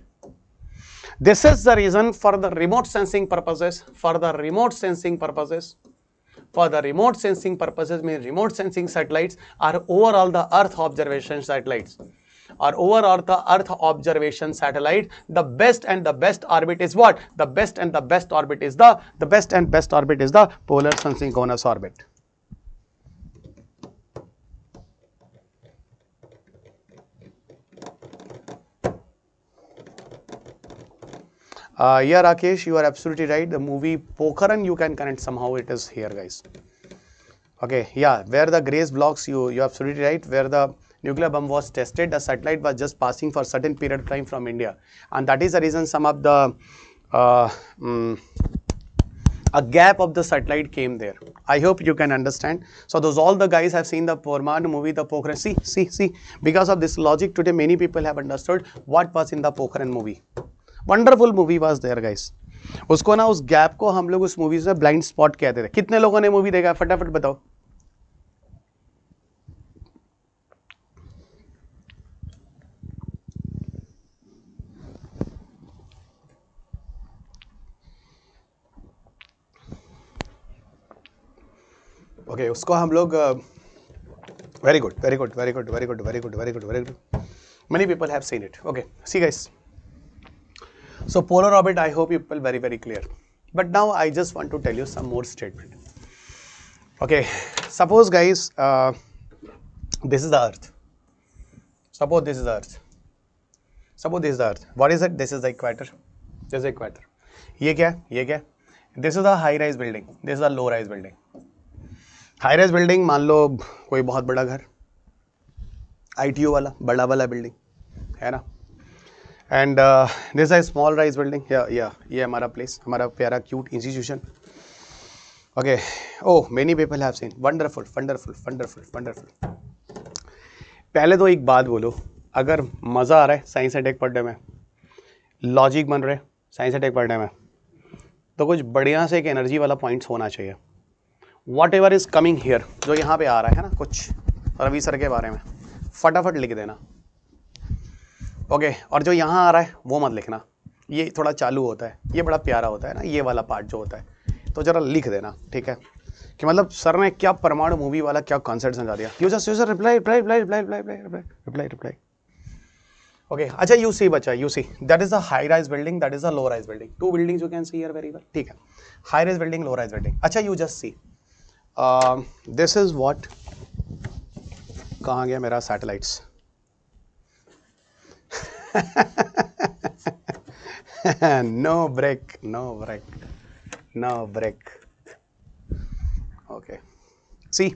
This is the reason for the remote sensing purposes, mean remote sensing satellites are overall the earth observation satellites. The best and the best orbit is what? The best and best orbit is the polar sun synchronous orbit. Yeah, Rakesh, you are absolutely right. The movie Pokhran you can connect somehow. It is here, guys. Okay, yeah, where the grace blocks, you're absolutely right. Where the nuclear bomb was tested, the satellite was just passing for a certain period of time from India, and that is the reason some of the a gap of the satellite came there. I hope you can understand. So those all the guys have seen the Pokhran movie, the Pokhran. See. Because of this logic today, many people have understood what was in the Pokhran movie. Wonderful movie was there, guys. उसको ना उस gap को हम लोग उस movie से blind spot कहते थे. कितने लोगों ने मूवी देखा? फटाफट बताओ. ओके, उसको हम लोग very good. Many people have seen it. Okay, see guys. So polar orbit, I hope you people very clear. But now I just want to tell you some more statement. Okay, suppose guys, this is the earth. Suppose this is the earth. What is it? This is the equator. ये क्या? This is the high-rise building. This is the low-rise building. High-rise building, मान लो कोई बहुत बड़ा घर, ITO वाला बड़ा वाला बिल्डिंग है ना. And this is a small rise building. Yeah, ये हमारा प्लेस, हमारा प्यारा cute institution. Okay, oh many people have seen. Wonderful. पहले तो एक बात बोलो, अगर मज़ा आ रहा है साइंस एंड टेक पढ़ने में, लॉजिक बन रहे साइंस एंड टेक पढ़ने में, तो कुछ बढ़िया से एक एनर्जी वाला पॉइंट्स होना चाहिए. What ever is coming here, जो यहाँ पे आ रहा है ना कुछ रवि सर के बारे में, फटाफट लिख देना. ओके, और जो यहाँ आ रहा है वो मत लिखना, ये थोड़ा चालू होता है, ये बड़ा प्यारा होता है ना, ये वाला पार्ट जो होता है, तो जरा लिख देना, ठीक है, कि मतलब सर ने क्या परमाणु मूवी वाला क्या कॉन्सेप्ट समझा दिया. You just reply. ओके, अच्छा यू सी बच्चा, you see that is the high rise building, that is the low rise building. Two buildings you can see here very well, ठीक है. High rise building, low rise building. अच्छा you just see this is what, कहाँ गया मेरा satellites. No break. Okay, see,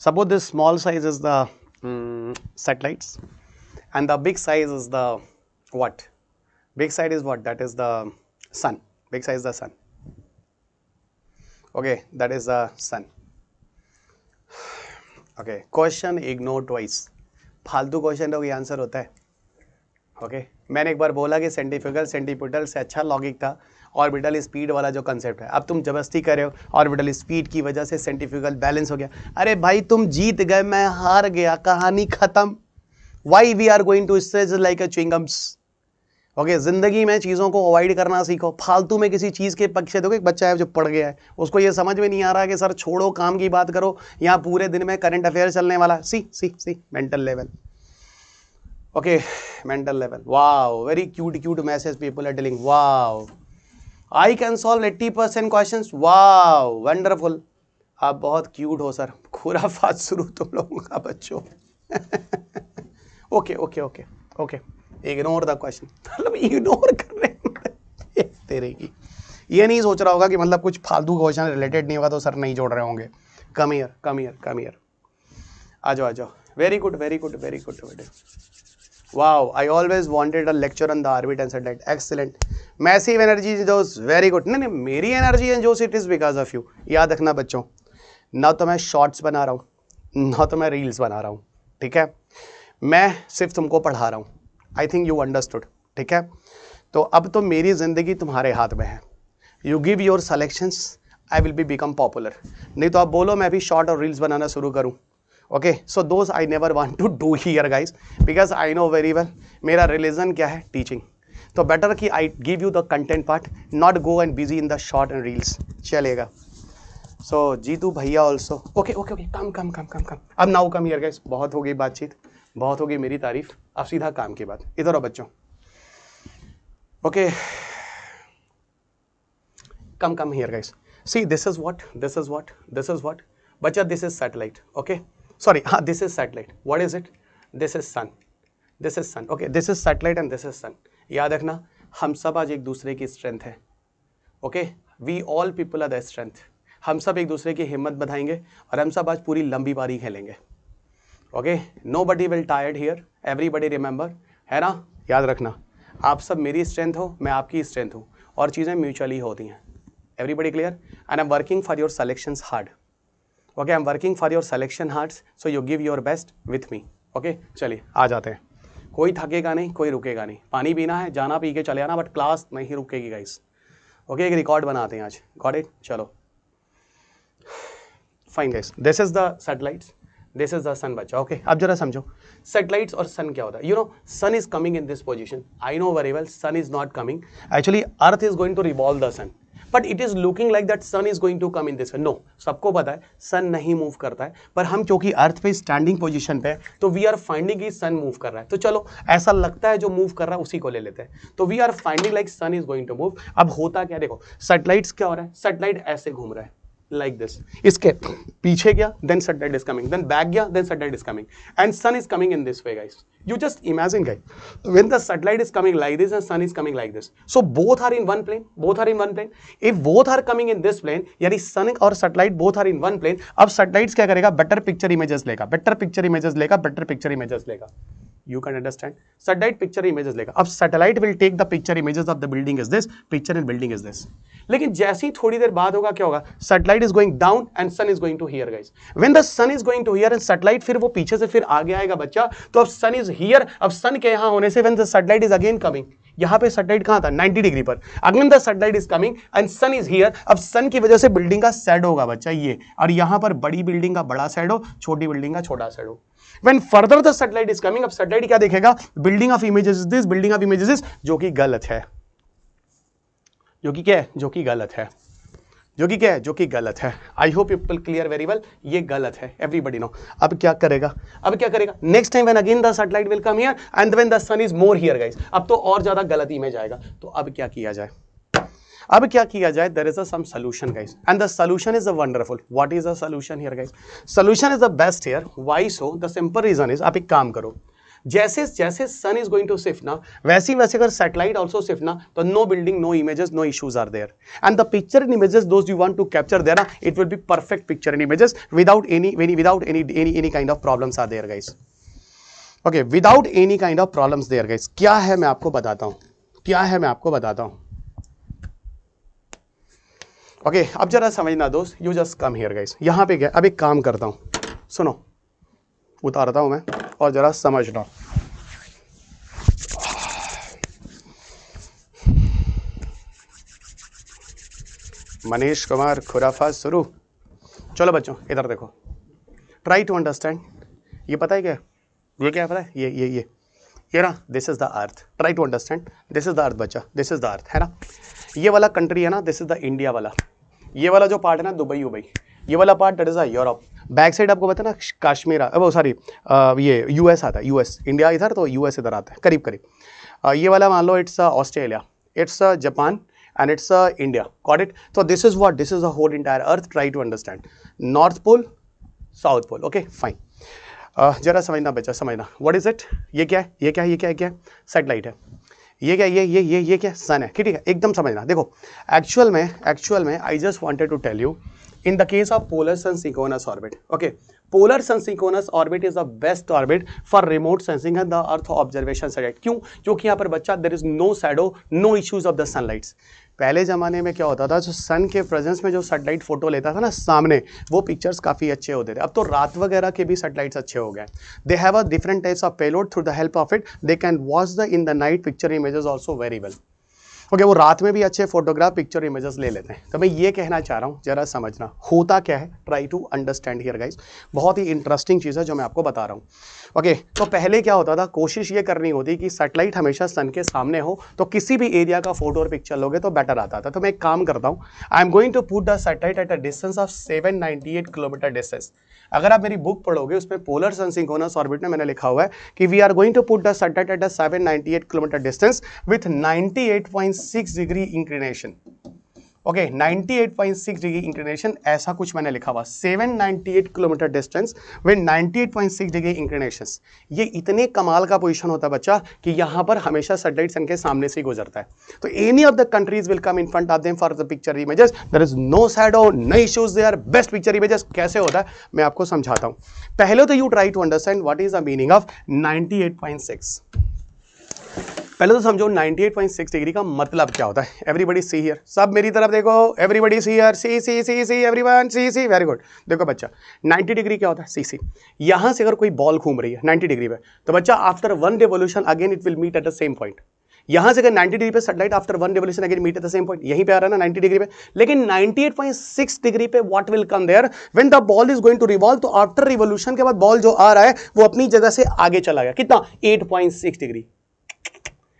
suppose this small size is the satellites, and the big size is the what? Big size is what? That is the sun. Big size is the sun. Okay, that is the sun. Okay, question ignore twice. फालतू question का कोई answer होता है. Okay, मैंने एक बार बोला कि centripetal से अच्छा लॉजिक था ऑर्बिटल स्पीड वाला जो कंसेप्ट है. अब तुम जबरदस्ती कर रहे हो ऑर्बिटल स्पीड की वजह से सेंट्रीफ्यूगल बैलेंस हो गया. अरे भाई तुम जीत गए, मैं हार गया, कहानी खत्म. Why we are going to stretch like a chewing gums. Okay, जिंदगी में चीज़ों को अवॉइड करना सीखो. फालतू में किसी चीज़ के पक्ष देखो, एक बच्चा है जो पढ़ गया है, उसको ये समझ में नहीं आ रहा कि सर छोड़ो काम की बात करो, यहाँ पूरे दिन में करंट अफेयर चलने वाला. See mental level. Okay, mental level. Wow, very cute message people are telling. Wow, I can solve 80% questions. Wow, wonderful. आप बहुत क्यूट हो सर. खुराफात शुरू तुम लोगों का बच्चों. Okay. इग्नोर द क्वेश्चन, मतलब इग्नोर कर रहे हैं तेरे की। ये नहीं सोच रहा होगा कि मतलब कुछ फालतू क्वेश्चन रिलेटेड नहीं होगा तो सर नहीं जोड़ रहे होंगे। Come here come here come here, आ जाओ आ जाओ। Very good very good very good बेटे। Wow, I always wanted a lecture on the orbit and satellite, excellent. Massive energy जोस, वेरी गुड। नहीं नहीं, मेरी एनर्जी एंड जोस it is because of you. याद रखना बच्चों, ना तो मैं शॉर्ट्स बना रहा हूँ, ना तो मैं रील्स बना रहा हूँ, ठीक है, मैं सिर्फ तुमको पढ़ा रहा हूँ। आई थिंक यू अंडरस्टूड, ठीक है। तो अब तो मेरी जिंदगी तुम्हारे हाथ में है। You give your selections, I will be become popular. नहीं तो आप बोलो मैं भी शॉर्ट और रील्स बनाना शुरू करूँ। Okay, so those I never want to do here guys, because I know very well मेरा रिलीजन क्या है, टीचिंग। तो बेटर कि I give you the content part, not go and busy in the short and reels. चलेगा। So Jitu भैया also, okay okay okay, come come come come come. अब now come here guys, बहुत हो गई बातचीत, बहुत हो गई मेरी तारीफ, अब सीधा काम की बात। इधर आओ बच्चों, okay, come here guys. See, this is what bacha, this is satellite. Okay, sorry, this is satellite. What is it? This is sun. Okay, this is satellite and this is sun. याद रखना, हम सब आज एक दूसरे की strength है। Okay, we all people are the strength. हम सब एक दूसरे की हिम्मत बढ़ाएंगे और हम सब आज पूरी लंबी पारी खेलेंगे। Okay, nobody will tired here, everybody remember, है ना। याद रखना, आप सब मेरी स्ट्रेंथ हो, मैं आपकी स्ट्रेंथ हूँ, और चीज़ें म्यूचुअली होती हैं। Everybody clear? And I'm working for your selections hard. Okay, I'm working for your selection hard. So you give your best with me. Okay, चलिए आ जाते हैं। कोई थकेगा नहीं, कोई रुकेगा नहीं। पानी पीना है, जाना पी के चले आना, बट क्लास नहीं रुकेगी गाइस। ओके, एक रिकॉर्ड बनाते हैं आज। Got it? चलो fine guys, this is the satellites, this is the sun बच्चा। ओके, अब जरा समझो सैटेलाइट्स और सन क्या होता है। You know, sun is coming in this position, I know very well sun is not coming, actually earth is going to revolve the sun, but it is looking like that sun is going to come in this way. No, सबको पता है सन नहीं move करता है, पर हम क्योंकि अर्थ पे स्टैंडिंग पोजीशन पे है तो वी आर फाइंडिंग कि सन मूव कर रहा है। तो चलो ऐसा लगता है जो मूव कर रहा है उसी को ले लेते हैं। तो we are finding like sun is going to move. अब होता क्या, देखो सैटेलाइट्स क्या हो रहा है, सैटेलाइट ऐसे घूम रहा है like this, इसके पीछे गया, then satellite is coming, then back गया, then satellite is coming, and sun is coming in this way guys. You just imagine guys, when the satellite is coming like this and sun is coming like this, so both are in one plane, both are in one plane. If both are coming in this plane, यानी sun और satellite both are in one plane, अब satellites क्या करेगा, better picture images लेगा, better picture images लेगा, better picture images लेगा। You can understand? Satellite picture images लेगा। अब satellite will take the picture images of the building is this, picture in building is this. लेकिन जैसे ही थोड़ी देर बाद होगा क्या होगा, satellite is going down and sun is going to here guys. When the sun is going to here and satellite फिर वो पीछे से फिर आगे आएगा बच्चा, तो अब sun is here, अब sun के यहाँ होने से when the satellite is again coming, यहाँ पे सैटेलाइट कहाँ था 90 डिग्री पर, again the satellite is coming and sun is here. अब सन की वजह से बिल्डिंग का शैडो होगा बच्चा ये, और यहाँ पर बड़ी बिल्डिंग का बड़ा शैडो, छोटी बिल्डिंग का छोटा shadow. When further the satellite is coming, अब सैटेलाइट क्या देखेगा, building of images is this, building of images is, जो कि गलत है, जो कि क्या है, जो कि गलत है, जो कि क्या है, जो कि गलत है। आई hope people clear very well, ये गलत है, एवरीबडी नो। अब क्या करेगा, अब क्या करेगा, next time when again the satellite will come here and when the sun is more here guys, अब तो और ज्यादा गलत इमेज आएगा। तो अब क्या किया जाए, अब क्या किया जाए, there is a some solution guys, and the solution is a wonderful. What is the solution here guys, solution is the best here. Why so, the simple reason is, आप एक काम करो, जैसे जैसे sun is going to shift ना, वैसे वैसे अगर सैटेलाइट आल्सो शिफ्ट ना, तो no building, no images, no issues are there, and the picture in images those you want to capture there ना, it will be perfect picture in images without any kind of problems are there guys. Okay, without any kind of problems there guys. क्या है मैं आपको बताता हूं, क्या है मैं आपको बताता हूं। ओके, अब जरा समझना दोस्त, you just come here guys, यहां पे गया। अब एक काम करता हूं, सुनो, उतारता हूं मैं और जरा समझना। मनीष कुमार खुराफा शुरू। चलो बच्चों इधर देखो, ट्राई टू अंडरस्टैंड। ये पता है क्या, ये क्या पता है, ये ना, this is the earth. Try to understand, this is the earth बच्चा, दिस इज द अर्थ, है ना। ये वाला कंट्री है ना, दिस इज द इंडिया वाला। ये वाला जो पार्ट है ना, दुबई उबई, ये वाला part that is Europe. Back side आपको पता है ना, कश्मीर, वो सॉरी ये यूएस आता है, यूएस, इंडिया इधर तो यूएस इधर आता है, करीब करीब। ये वाला मान लो it's Australia, it's Japan and it's India. Got it? So this is what, this is the whole entire earth. Try to understand. North pole, south pole. Okay, fine. जरा समझना बच्चा, समझना। What is it? ये क्या है, ये क्या है, ये क्या है, क्या है? सैटेलाइट है। ये क्या, ये क्या सन है, ठीक है? एकदम समझना। देखो एक्चुअल में I just wanted to tell you in the case of polar sun synchronous orbit, okay, polar sun synchronous orbit is the best orbit for remote sensing and the earth observation satellite। क्यों? क्योंकि यहाँ पर बच्चा there is no shadow, no issues of the sunlights। पहले ज़माने में क्या होता था, जो सन के प्रेजेंस में जो सैटेलाइट फोटो लेता था ना सामने, वो पिक्चर्स काफ़ी अच्छे होते थे। अब तो रात वगैरह के भी सैटेलाइट्स अच्छे हो गए। They have a different types of payload, through the help of it they can watch the in the night picture images also very well. Okay, वो रात में भी अच्छे फोटोग्राफ पिक्चर इमेजेस ले लेते हैं। तो मैं ये कहना चाह रहा हूँ, जरा समझना होता क्या है। Try to understand here guys, बहुत ही इंटरेस्टिंग चीज़ है जो मैं आपको बता रहा हूँ। ओके, तो पहले क्या होता था, कोशिश ये करनी होती कि सैटेलाइट हमेशा सन के सामने हो, तो किसी भी एरिया का फोटो और पिक्चर लोगे तो बेटर आता था। तो मैं एक काम करता हूँ, I am going to put the satellite at a distance of 798 kilometre distance. अगर आप मेरी बुक पढ़ोगे उसमें पोलर सन सिंक्रोनस ऑर्बिट में मैंने लिखा हुआ है कि we are going to put the satellite at a 798 kilometre distance with 98.6 degree inclination. Okay, 98.6 degree inclination, ऐसा कुछ मैंने लिखा हुआ। 798 kilometre distance with 98.6 degree inclination. ये इतने कमाल का पोजीशन होता है बच्चा कि यहाँ पर हमेशा सैटेलाइट सन के सामने से ही गुजरता है। तो any of the countries will come in front of them for the picture images. There is no shadow, no issues, they are best picture images. कैसे होता है मैं आपको समझाता हूँ। पहले तो you try to understand what is the meaning of 98.6। पहले तो समझो 98.6 डिग्री का मतलब क्या होता है। एवरीबडी सी हियर, सब मेरी तरफ देखो, everybody see here, see see see see, everyone see see, very good. देखो बच्चा, 90 डिग्री क्या होता है, सी सी। यहाँ से अगर कोई बॉल घूम रही है 90 डिग्री पे, तो बच्चा after one revolution again it will meet at the same point. यहाँ से अगर 90 डिग्री पे satellite after one revolution again meet at the same point, यहीं पे आ रहा है ना 90 डिग्री पे। लेकिन 98.6 डिग्री पे what will come there, when the ball is going to revolve, तो आफ्टर रिवोल्यूशन के बाद बॉल जो आ रहा है वो अपनी जगह से आगे चला गया। कितना? 8.6 डिग्री।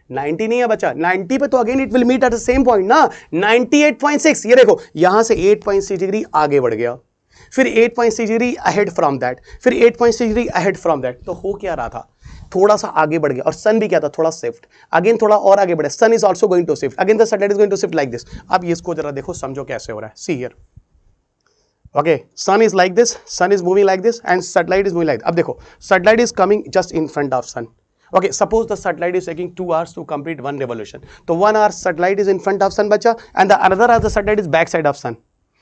90 नहीं है बच्चा, 90 पे तो again it will meet at the same point ना। 98.6, ये देखो यहां से 8.6 डिग्री आगे बढ़ गया, फिर 8.6 डिग्री अहेड फ्रॉम दैट, फिर 8.6 डिग्री अहेड फ्रॉम दैट। तो हो क्या रहा था, थोड़ा सा आगे बढ़ गया। और सन भी क्या था, थोड़ा शिफ्ट, अगेन थोड़ा और आगे बढ़े। Sun is also going to shift, again the satellite is going to shift like this. अब इसको जरा देखो, समझो कैसे हो रहा है। See here, okay, sun is like this, sun is moving like this and satellite is moving like. अब देखो satellite is coming just in front of sun. Okay, suppose the satellite is taking 2 hours to complete one revolution. So 1 hour satellite is in front of sun बच्चा, and the another hour the satellite is back side of sun.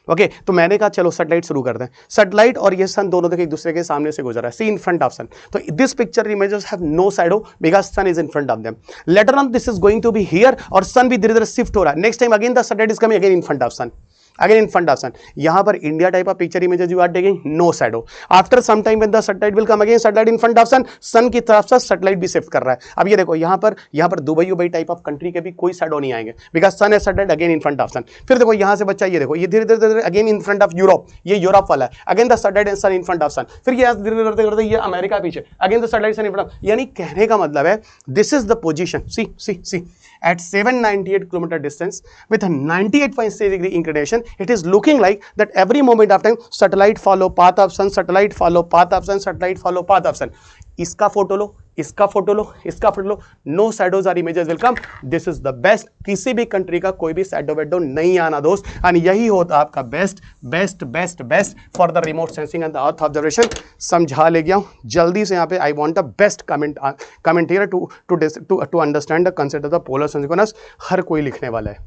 Okay, तो मैंने कहा चलो satellite शुरू करते हैं। Satellite और ये सन दोनों देखो एक दूसरे के सामने से गुजर रहा है, सी इन फ्रंट ऑफ सन। तो this picture images have no shadow because sun is in front of them. Later on this is going to be here, और सन भी धीरे धीरे शिफ्ट हो रहा है। Next time again the satellite is coming again in front of sun, again in front of sun. यहाँ पर India type of picture images you are taking, no shadow. After some time when the satellite will come again, satellite in front of sun, sun की तरफ से satellite भी shift कर रहा है। अब ये देखो यहाँ पर दुबई टाइप ऑफ कंट्री के भी कोई शैडो नहीं आएंगे बिकॉज सन है satellite again in front of sun. फिर देखो यहाँ से बच्चा, ये देखो ये धीरे धीरे again in front of Europe, ये यूरोप वाला है, again the satellite and sun in front of sun. फिर ये धीरे धीरे करते ये अमेरिका पीछे, again the satellite sun in front of. यानी कहने का मतलब है this is the position, see see see, at 798 kilometer distance with a 98.6 degree inclination, it is looking like that every moment of time satellite follow path of sun, satellite follow path of sun, satellite follow path of sun. इसका photo लो, इसका photo लो, इसका photo लो, no shadows are images will come. This is the best. किसी भी country का कोई भी शैडो वेडो नहीं आना दोस्त, एंड यही होता आपका best best best best for the remote sensing and the earth observation. समझा ले गया हूँ जल्दी से। यहाँ पे I want a best comment here to understand the concept of the polar synchronous. हर कोई लिखने वाला है।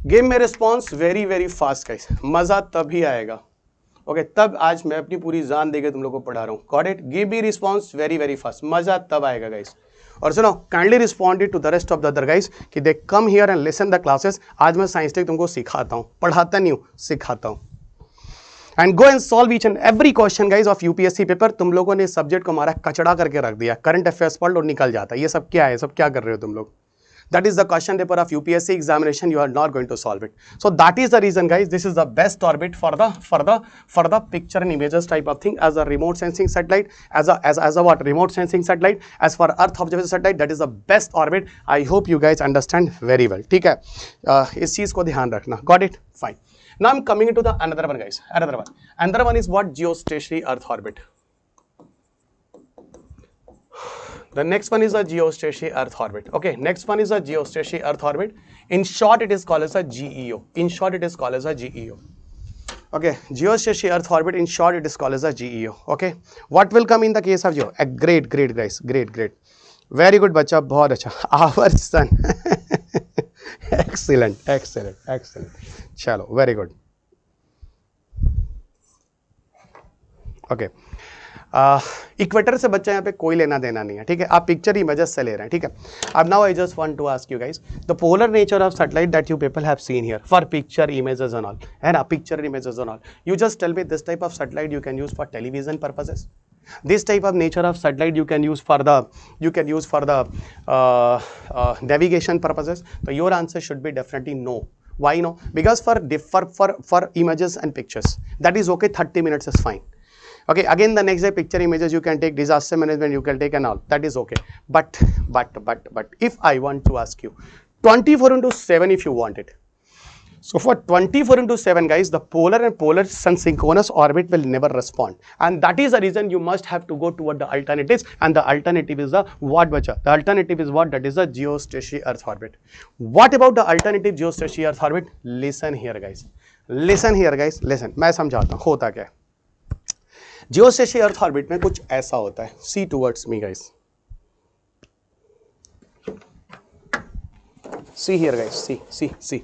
गेम में response very very fast guys, मजा तभी आएगा। ओके, तब आज मैं अपनी पूरी जान देके तुम लोग को पढ़ा रहा हूँ। Got it? Give me response very very fast, मजा तब आएगा गाइस। और सुनो, kindly respond to the rest of the other guys कि they come here and listen the classes. आज मैं साइंस टेक तुमको सिखाता हूँ, पढ़ाता नहीं हूँ, सिखाता हूँ। And go and solve each and every question guys of UPSC paper. तुम लोगों ने सब्जेक्ट को हमारा कचड़ा करके रख दिया, करंट अफेयर्स पढ़ लो निकल जाता है। ये सब क्या है, सब क्या कर रहे हो तुम लोग? That is the question paper of UPSC examination. You are not going to solve it. So that is the reason, guys. This is the best orbit for the picture and images type of thing as a remote sensing satellite, as a what remote sensing satellite. As for Earth observation satellite, that is the best orbit. I hope you guys understand very well. ठीक है, इस चीज को ध्यान रखना. Got it? Fine. Now I'm coming into the another one, guys. Another one is what? Geostationary Earth orbit. The next one is a geostationary Earth orbit. Okay, next one is a geostationary Earth orbit. In short, it is called as a GEO. In short, it is called as a GEO. Okay, geostationary Earth orbit, in short it is called as a GEO. Okay, what will come in the case of Geo? Great guys, great, very good बच्चा, बहुत अच्छा. Our sun. excellent. चलो, very good. Okay. Equator से बच्चा यहाँ पे कोई लेना देना नहीं है, ठीक है. आप पिक्चर इमेजेस से ले रहे हैं, ठीक है. अब now I just want to ask you guys the polar nature of satellite that you people have seen here for picture images and all, है ना, picture images and all. You just tell me this type of satellite you can use for television purposes. This type of nature of satellite you can use for the navigation purposes. So your answer should be definitely no. Why no? Because for images and pictures that is okay. 30 minutes is fine. Okay, again the next day picture images you can take, disaster management you can take and all, that is okay. But if I want to ask you 24/7 if you want it, so for 24/7 guys, the polar sun synchronous orbit will never respond, and that is the reason you must have to go toward the alternatives, and the alternative is the what bacha? The alternative is what? That is the geostationary Earth orbit. What about the alternative geostationary Earth orbit? Listen here guys, listen. मैं समझाता हूँ होता क्या है. Geostationary earth orbit में कुछ ऐसा होता है. See towards me guys, see here guys, see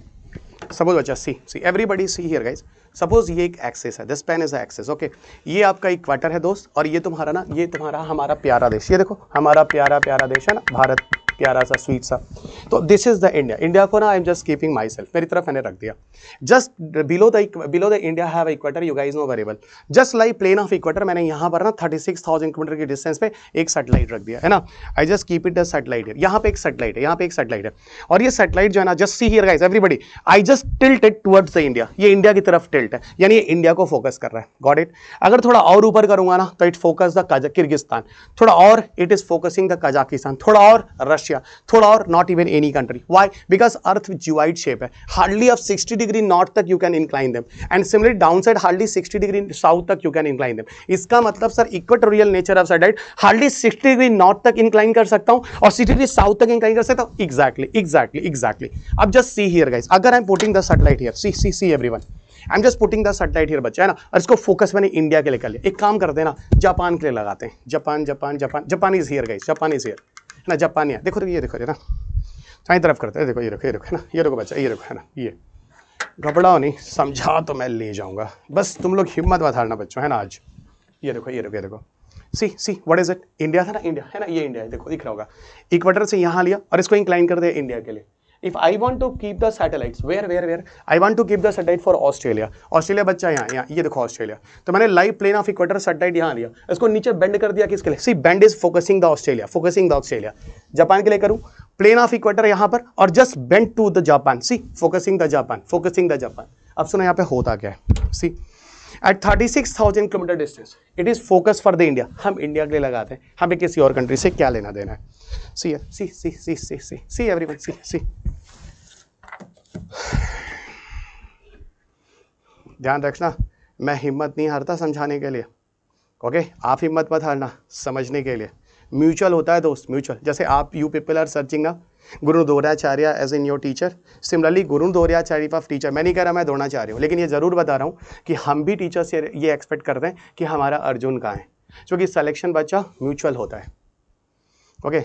suppose बच्चा see everybody see here guys. Suppose ये एक एक्सिस है, this pen is a axis. Okay, ये आपका इक्वेटर है दोस्त, और ये तुम्हारा ना, ये तुम्हारा हमारा प्यारा देश. ये देखो हमारा प्यारा देश है ना, भारत, प्यारा सा स्वीट सा. तो दिस इज द इंडिया को ना I am just keeping my सेल्फ, मेरी तरफ मैंने रख दिया. Just below the India have equator, you guys know very well. Just like plane of equator मैंने यहाँ पर ना 36,000 किलोमीटर की डिस्टेंस पे एक सैटेलाइट रख दिया है ना. I just keep it the satellite है. यहाँ पे एक सैटेलाइट है, यहाँ पे एक सैटेलाइट है, और ये सैटेलाइट जो है ना, just see here guys everybody, I just tilt it towards the India. ये इंडिया की तरफ टिल्ट है, यानी ये इंडिया को फोकस कर रहा है. Got it. अगर थोड़ा और ऊपर करूंगा ना तो इट फोकस द किर्गिस्तान, थोड़ा और it is focusing the Kazakhstan, थोड़ा और रशिया, थोड़ा और not even any country. Why? Because earth geoid shape है, hardly of 60 degree north तक you can incline them, and similarly downside hardly 60 degree south तक you can incline them. इसका मतलब sir equatorial nature of satellite hardly 60 degree north तक incline कर सकता हूं और 60 डिग्री साउथ तक इंक्लाइन कर सकता हूं. एग्जैक्टली. अब जस्ट सी हियर गाइस, अगर आई am putting the satellite here, see everyone, I am just putting the satellite here बच्चा, है ना, और इसको फोकस मैंने इंडिया के लिए कर लिया. एक काम करते हैं ना, जापान के लिए लगाते हैं. Japan is here guys, Japan is here, है ना, जापानिया. देखो ये देखो ना, साई तरफ करते हैं. देखो ये देखो है ना, ये देखो बच्चा, ये देखो है ना, ये घबराओ नहीं, समझा तो मैं ले जाऊंगा, बस तुम लोग हिम्मत मत हारना बच्चों, है ना. आज ये देखो see what is it? India था ना, इंडिया है ना, ये इंडिया है, देखो दिख रहा होगा. इक्वेटर से यहाँ लिया और इसको इंक्लाइन कर दिया इंडिया के लिए. If I want to keep the satellites, where? I want to keep the satellite for Australia. Australia बच्चा यहाँ, ये देखो ऑस्ट्रेलिया. तो मैंने live plane of equator satellite यहाँ लिया, इसको नीचे बेंड कर दिया. किसके लिए? See bend is focusing the Australia. Japan के लिए करूँ प्लेन ऑफ इक्वेटर यहाँ पर, और just bend to the Japan. See focusing the Japan. अब सुनो यहाँ पे होता क्या है. See at 36,000 kilometer distance it is focus for the India. हम इंडिया के लिए लगाते हैं, हमें किसी और कंट्री से क्या लेना देना है. सी एवरीवन, सी ध्यान रखना, मैं हिम्मत नहीं हारता समझाने के लिए. ओके, आप हिम्मत मत हारना समझने के लिए. म्यूचुअल होता है दोस्त, म्यूचुअल. जैसे आप यू पीपल आर सर्चिंग ना guru Dronacharya as in your teacher, similarly guru Dronacharya of teacher. मैं नहीं कह रहा मैं द्रोणाचार्य हूँ, लेकिन ये जरूर बता रहा हूँ कि हम भी टीचर से ये एक्सपेक्ट करते हैं कि हमारा अर्जुन कहाँ है, क्योंकि सिलेक्शन बच्चा म्यूचुअल होता है. ओके